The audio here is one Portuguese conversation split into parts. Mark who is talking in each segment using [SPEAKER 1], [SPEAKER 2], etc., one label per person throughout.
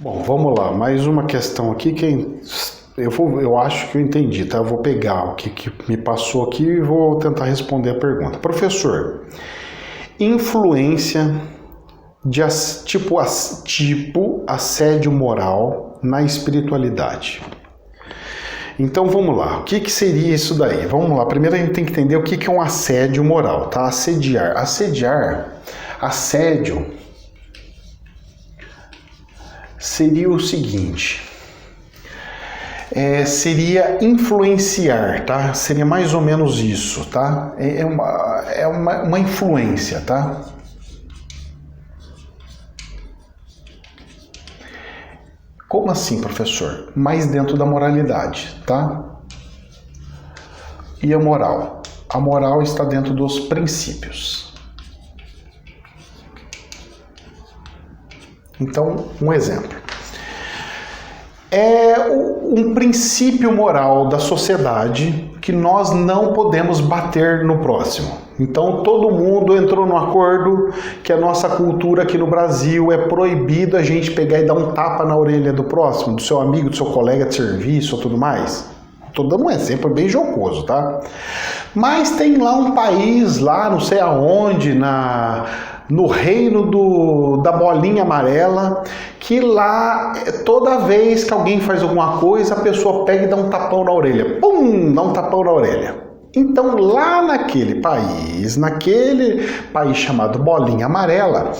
[SPEAKER 1] Bom, vamos lá. Mais uma questão aqui que eu acho que eu entendi, tá? Eu vou pegar o que me passou aqui e vou tentar responder a pergunta. Professor, influência de tipo assédio moral na espiritualidade. Então vamos lá, o que seria isso daí? Vamos lá, primeiro a gente tem que entender o que é um assédio moral, tá? Assédio seria o seguinte, seria influenciar, tá? Seria mais ou menos isso, tá? É uma influência, tá? Como assim, professor? Mais dentro da moralidade, tá? E a moral? A moral está dentro dos princípios. Então, um exemplo. É um princípio moral da sociedade que nós não podemos bater no próximo. Então todo mundo entrou no acordo que a nossa cultura aqui no Brasil é proibido a gente pegar e dar um tapa na orelha do próximo, do seu amigo, do seu colega de serviço ou tudo mais. Estou dando um exemplo bem jocoso, tá? Mas tem lá um país, lá não sei aonde, no reino da bolinha amarela, que lá toda vez que alguém faz alguma coisa, a pessoa pega e dá um tapão na orelha. Pum! Dá um tapão na orelha. Então lá naquele país chamado bolinha amarela,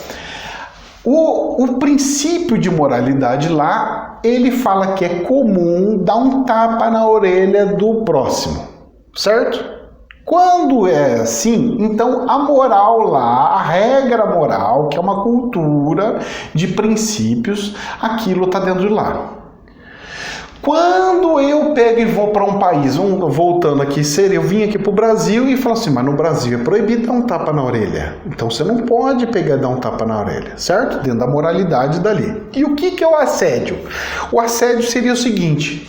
[SPEAKER 1] o princípio de moralidade lá, ele fala que é comum dar um tapa na orelha do próximo, certo? Quando é assim, então a moral lá, a regra moral, que é uma cultura de princípios, aquilo está dentro de lá. Quando eu pego e vou para um país, voltando aqui, eu vim aqui para o Brasil e falo assim, mas no Brasil é proibido dar um tapa na orelha. Então você não pode pegar e dar um tapa na orelha, certo? Dentro da moralidade dali. E o que é o assédio? O assédio seria o seguinte,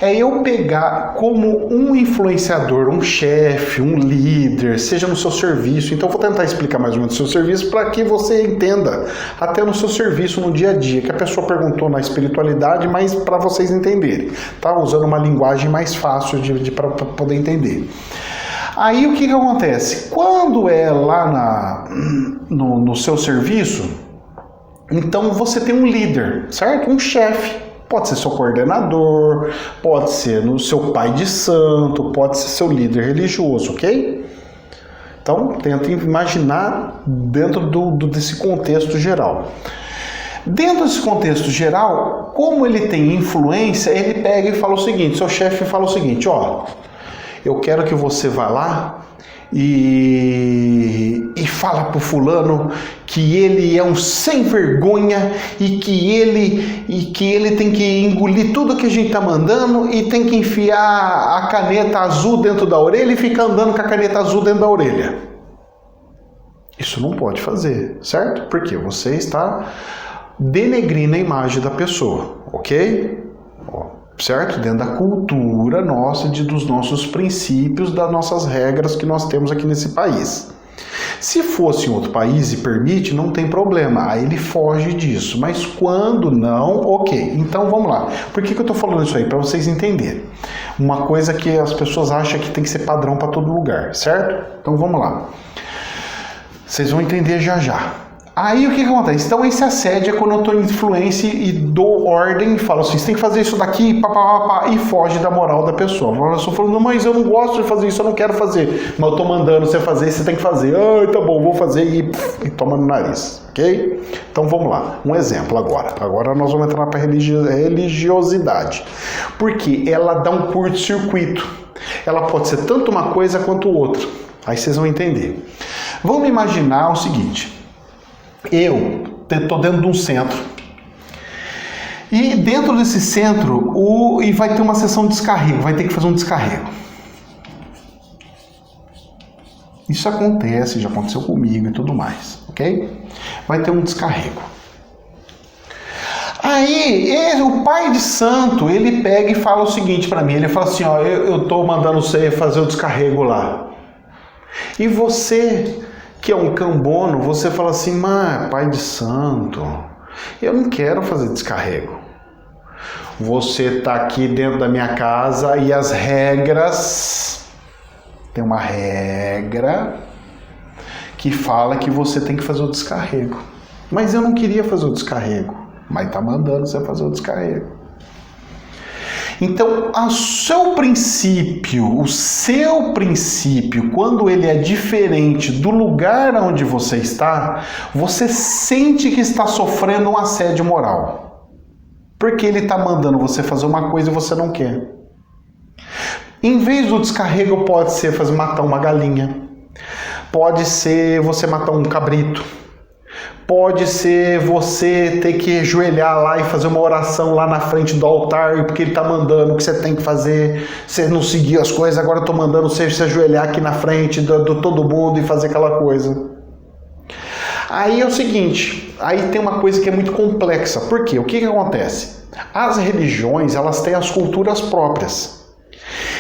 [SPEAKER 1] é eu pegar como um influenciador, um chefe, um líder, seja no seu serviço. Então eu vou tentar explicar mais ou menos o seu serviço para que você entenda até no seu serviço, no dia a dia, que a pessoa perguntou na espiritualidade, mas para vocês entenderem, tá? Usando uma linguagem mais fácil para poder entender. Aí o que acontece? Quando é lá no seu serviço, então você tem um líder, certo? Um chefe. Pode ser seu coordenador, pode ser no seu pai de santo, pode ser seu líder religioso, ok? Então, tenta imaginar dentro desse contexto geral. Dentro desse contexto geral, como ele tem influência, ele pega e fala o seguinte, seu chefe fala o seguinte, ó, eu quero que você vá lá e fala pro fulano que ele é um sem vergonha e que ele tem que engolir tudo que a gente tá mandando e tem que enfiar a caneta azul dentro da orelha e ficar andando com a caneta azul dentro da orelha. Isso não pode fazer, certo? Porque você está denegrindo a imagem da pessoa, ok? Certo? Dentro da cultura nossa, dos nossos princípios, das nossas regras que nós temos aqui nesse país. Se fosse em outro país e permite, não tem problema, aí ele foge disso, mas quando não, ok. Então vamos lá. Por que eu estou falando isso aí? Para vocês entenderem. Uma coisa que as pessoas acham que tem que ser padrão para todo lugar, certo? Então vamos lá. Vocês vão entender já já. Aí o que acontece? Então esse assédio é quando eu estou em influência e dou ordem e falo assim, você tem que fazer isso daqui, e foge da moral da pessoa. A pessoa falando, não, mas eu não gosto de fazer isso, eu não quero fazer. Mas eu estou mandando você fazer, você tem que fazer. Ah, tá bom, vou fazer e toma no nariz, ok? Então vamos lá, um exemplo agora. Agora nós vamos entrar para a religiosidade. Porque ela dá um curto-circuito. Ela pode ser tanto uma coisa quanto outra. Aí vocês vão entender. Vamos imaginar o seguinte. Eu estou dentro de um centro e dentro desse centro e vai ter uma sessão de descarrego, vai ter que fazer um descarrego. Isso acontece, já aconteceu comigo e tudo mais, ok? Vai ter um descarrego. Aí o pai de santo, ele pega e fala o seguinte para mim, ele fala assim, ó, eu estou mandando você fazer o descarrego lá. E você, que é um cambono, você fala assim, mas pai de santo, Eu não quero fazer descarrego. Você está aqui dentro da minha casa e as regras... Tem uma regra que fala que você tem que fazer o descarrego. Mas eu não queria fazer o descarrego. Mas está mandando você fazer o descarrego. Então, o seu princípio, quando ele é diferente do lugar onde você está, você sente que está sofrendo um assédio moral. Porque ele está mandando você fazer uma coisa e você não quer. Em vez do descarrego, pode ser matar uma galinha, pode ser você matar um cabrito, pode ser você ter que ajoelhar lá e fazer uma oração lá na frente do altar, porque ele está mandando o que você tem que fazer, você não seguiu as coisas, agora eu estou mandando você se ajoelhar aqui na frente de todo mundo e fazer aquela coisa. Aí é o seguinte, aí tem uma coisa que é muito complexa. Por quê? O que acontece? As religiões, elas têm as culturas próprias.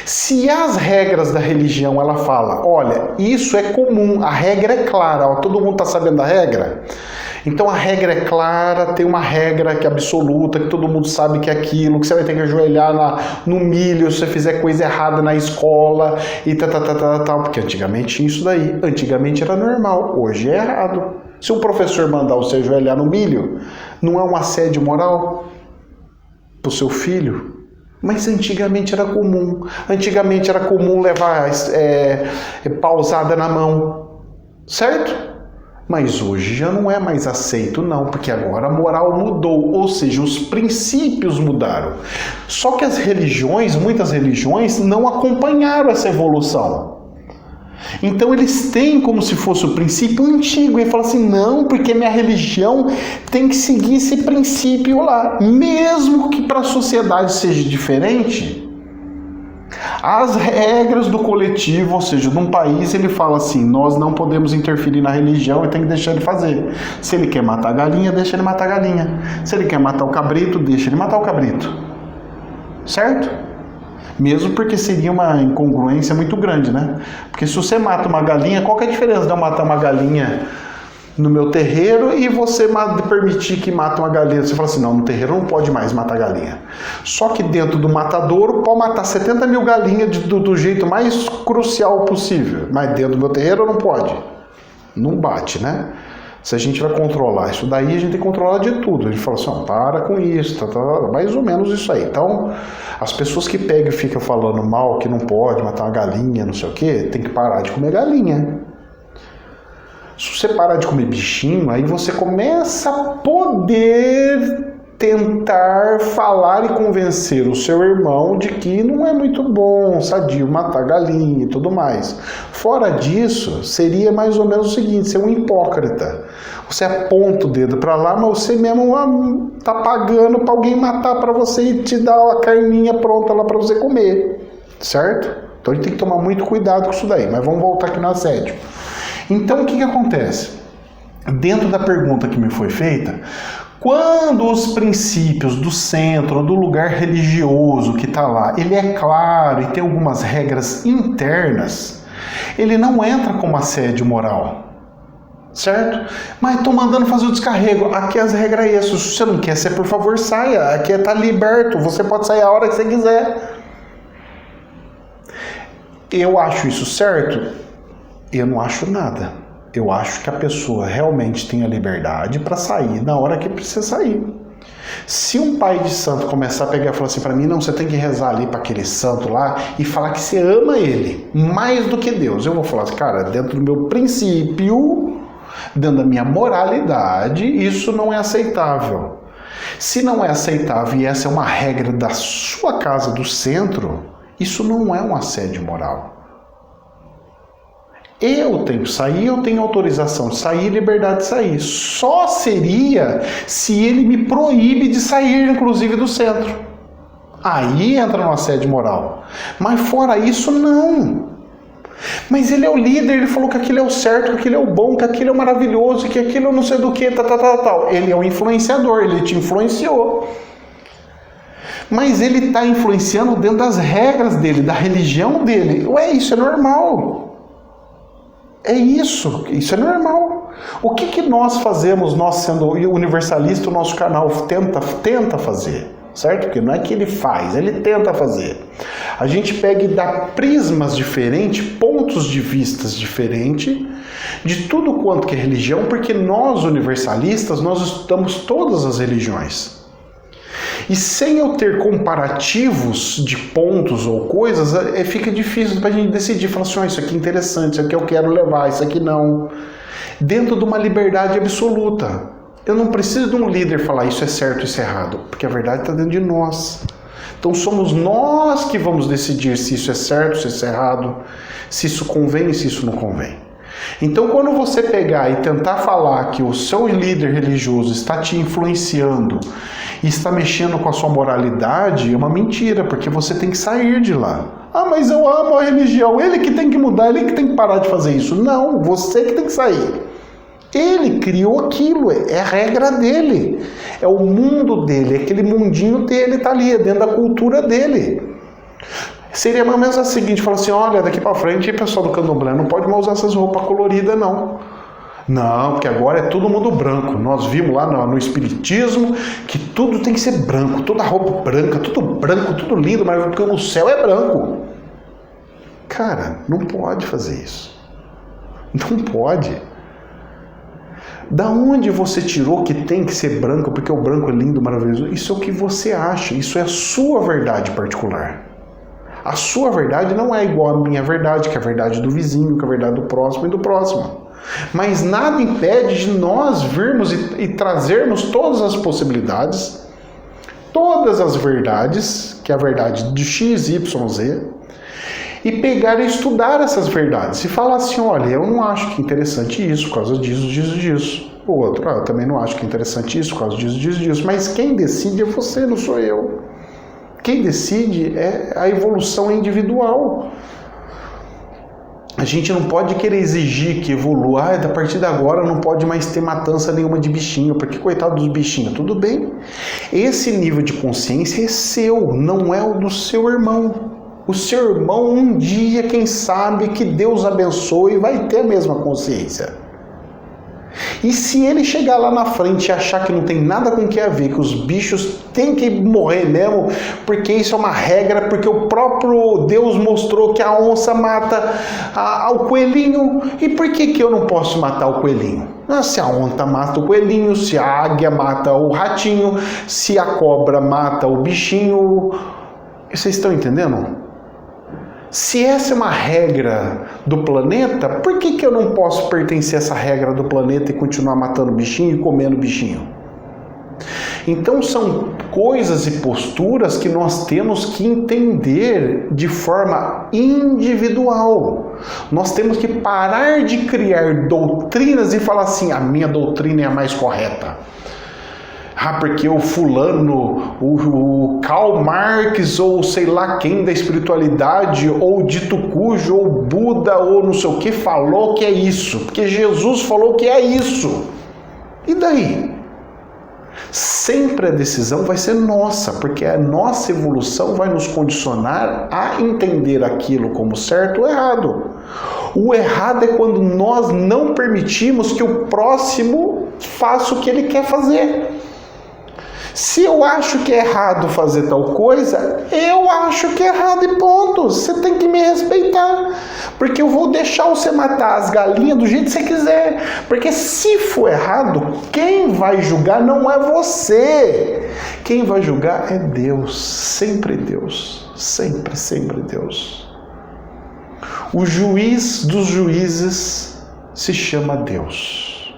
[SPEAKER 1] Se as regras da religião, ela fala, olha, isso é comum, a regra é clara, ó, todo mundo está sabendo da regra? Então a regra é clara, tem uma regra que é absoluta, que todo mundo sabe que é aquilo, que você vai ter que ajoelhar no milho se você fizer coisa errada na escola e tal, porque antigamente tinha isso daí, antigamente era normal, hoje é errado. Se o professor mandar você ajoelhar no milho, não é um assédio moral para o seu filho? Mas antigamente era comum. Antigamente era comum levar pausada na mão, certo? Mas hoje já não é mais aceito, não, porque agora a moral mudou, ou seja, os princípios mudaram. Só que as religiões, muitas religiões, não acompanharam essa evolução. Então eles têm como se fosse o princípio antigo, e falam assim, não, porque minha religião tem que seguir esse princípio lá, mesmo que para a sociedade seja diferente. As regras do coletivo, ou seja, de um país, ele fala assim, nós não podemos interferir na religião e tem que deixar ele fazer. Se ele quer matar a galinha, deixa ele matar a galinha. Se ele quer matar o cabrito, deixa ele matar o cabrito. Certo? Mesmo porque seria uma incongruência muito grande, né? Porque se você mata uma galinha, qual que é a diferença de eu matar uma galinha no meu terreiro e você permitir que mate uma galinha? Você fala assim, não, no terreiro não pode mais matar galinha. Só que dentro do matadouro pode matar 70 mil galinhas do jeito mais crucial possível. Mas dentro do meu terreiro não pode. Não bate, né? Se a gente vai controlar isso daí, a gente tem que controlar de tudo. A gente fala assim, ó, para com isso, mais ou menos isso aí. Então, as pessoas que pegam e ficam falando mal, que não pode matar uma galinha, não sei o quê, tem que parar de comer galinha. Se você parar de comer bichinho, aí você começa a poder tentar falar e convencer o seu irmão de que não é muito bom, sadio, matar galinha e tudo mais. Fora disso, seria mais ou menos o seguinte, ser um hipócrita. Você aponta o dedo para lá, mas você mesmo tá pagando para alguém matar para você e te dar a carninha pronta lá para você comer, certo? Então a gente tem que tomar muito cuidado com isso daí, mas vamos voltar aqui no assédio. Então o que acontece? Dentro da pergunta que me foi feita, quando os princípios do centro, do lugar religioso que está lá, ele é claro e tem algumas regras internas, ele não entra como assédio moral, certo? Mas estou mandando fazer o descarrego, aqui as regras é isso, se você não quer, você por favor saia, aqui está liberto, você pode sair a hora que você quiser. Eu acho isso certo? Eu não acho nada. Eu acho que a pessoa realmente tem a liberdade para sair na hora que precisa sair. Se um pai de santo começar a pegar e falar assim para mim, não, você tem que rezar ali para aquele santo lá e falar que você ama ele mais do que Deus, eu vou falar assim, cara, dentro do meu princípio, dentro da minha moralidade, isso não é aceitável. Se não é aceitável e essa é uma regra da sua casa, do centro, isso não é um assédio moral. Eu tenho que sair, eu tenho autorização de sair, liberdade de sair. Só seria se ele me proíbe de sair, inclusive, do centro. Aí entra no assédio moral. Mas fora isso, não. Mas ele é o líder, ele falou que aquilo é o certo, que aquilo é o bom, que aquilo é o maravilhoso, que aquilo eu não sei do que, tal. Ele é o influenciador, ele te influenciou. Mas ele está influenciando dentro das regras dele, da religião dele. Ué, isso é normal. É isso é normal. O que nós fazemos, nós sendo universalista, o nosso canal tenta fazer, certo? Porque não é que ele faz, ele tenta fazer. A gente pega e dá prismas diferentes, pontos de vistas diferentes, de tudo quanto que é religião, porque nós, universalistas, nós estudamos todas as religiões. E sem eu ter comparativos de pontos ou coisas, fica difícil para a gente decidir, falar assim, isso aqui é interessante, isso aqui eu quero levar, isso aqui não. Dentro de uma liberdade absoluta. Eu não preciso de um líder falar isso é certo, isso é errado, porque a verdade está dentro de nós. Então somos nós que vamos decidir se isso é certo, se isso é errado, se isso convém e se isso não convém. Então quando você pegar e tentar falar que o seu líder religioso está te influenciando e está mexendo com a sua moralidade, é uma mentira, porque você tem que sair de lá. Ah, mas eu amo a religião, ele que tem que mudar, ele que tem que parar de fazer isso. Não, você que tem que sair. Ele criou aquilo, é a regra dele, é o mundo dele, é aquele mundinho dele, tá ali, é dentro da cultura dele. Seria mais ou menos a seguinte, falar assim, olha, daqui para frente, pessoal do candomblé, não pode mais usar essas roupas coloridas, não. Não, porque agora é todo mundo branco. Nós vimos lá no espiritismo que tudo tem que ser branco, toda roupa branca, tudo lindo, mas porque o céu é branco. Cara, não pode fazer isso. Não pode. Da onde você tirou que tem que ser branco, porque o branco é lindo, maravilhoso? Isso é o que você acha, isso é a sua verdade particular. A sua verdade não é igual à minha verdade, que é a verdade do vizinho, que é a verdade do próximo e do próximo. Mas nada impede de nós virmos e trazermos todas as possibilidades, todas as verdades, que é a verdade de X, Y, Z, e pegar e estudar essas verdades. E falar assim, olha, eu não acho que é interessante isso, por causa disso. O outro, eu também não acho que é interessante isso, por causa disso. Mas quem decide é você, não sou eu. Quem decide é a evolução individual. A gente não pode querer exigir que evolua. A partir de agora não pode mais ter matança nenhuma de bichinho, porque coitado dos bichinhos, tudo bem. Esse nível de consciência é seu, não é o do seu irmão. O seu irmão um dia, quem sabe, que Deus abençoe, vai ter a mesma consciência. E se ele chegar lá na frente e achar que não tem nada com o que a ver, que os bichos têm que morrer mesmo, porque isso é uma regra, porque o próprio Deus mostrou que a onça mata o coelhinho, e por que eu não posso matar o coelhinho? Se a onça mata o coelhinho, se a águia mata o ratinho, se a cobra mata o bichinho... Vocês estão entendendo? Se essa é uma regra do planeta, por que eu não posso pertencer a essa regra do planeta e continuar matando bichinho e comendo bichinho? Então são coisas e posturas que nós temos que entender de forma individual. Nós temos que parar de criar doutrinas e falar assim, a minha doutrina é a mais correta. Porque o fulano, o Karl Marx, ou sei lá quem da espiritualidade, ou dito cujo, ou Buda, ou não sei o que, falou que é isso. Porque Jesus falou que é isso. E daí? Sempre a decisão vai ser nossa, porque a nossa evolução vai nos condicionar a entender aquilo como certo ou errado. O errado é quando nós não permitimos que o próximo faça o que ele quer fazer. Se eu acho que é errado fazer tal coisa, eu acho que é errado e ponto. Você tem que me respeitar. Porque eu vou deixar você matar as galinhas do jeito que você quiser. Porque se for errado, quem vai julgar não é você. Quem vai julgar é Deus. Sempre Deus. Sempre, sempre Deus. O juiz dos juízes se chama Deus.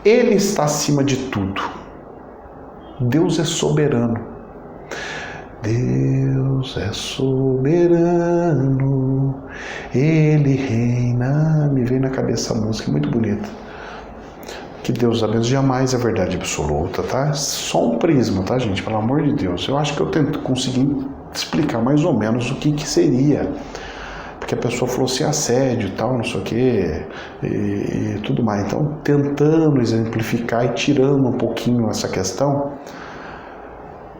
[SPEAKER 1] Ele está acima de tudo. Deus é soberano. Deus é soberano. Ele reina. Me vem na cabeça a música, muito bonita. Que Deus abençoe. Jamais é verdade absoluta, tá? Só um prisma, tá, gente? Pelo amor de Deus. Eu acho que eu tento conseguir explicar mais ou menos o que seria. Porque a pessoa falou assim, assédio e tal, não sei o que, e tudo mais. Então, tentando exemplificar e tirando um pouquinho essa questão,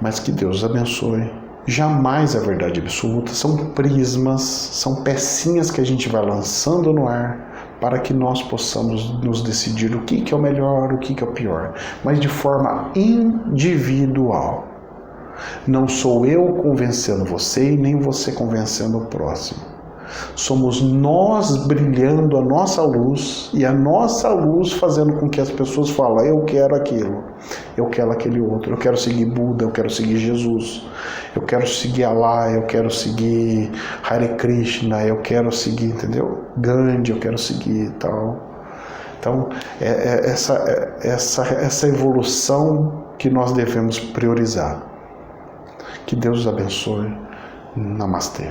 [SPEAKER 1] mas que Deus abençoe. Jamais é verdade absoluta, são prismas, são pecinhas que a gente vai lançando no ar para que nós possamos nos decidir o que é o melhor, o que é o pior, mas de forma individual. Não sou eu convencendo você e nem você convencendo o próximo. Somos nós brilhando a nossa luz e a nossa luz fazendo com que as pessoas falem: eu quero aquilo, eu quero aquele outro, eu quero seguir Buda, eu quero seguir Jesus, eu quero seguir Allah, eu quero seguir Hare Krishna, eu quero seguir, entendeu? Gandhi, eu quero seguir e tal. Então, essa evolução que nós devemos priorizar. Que Deus os abençoe. Namastê.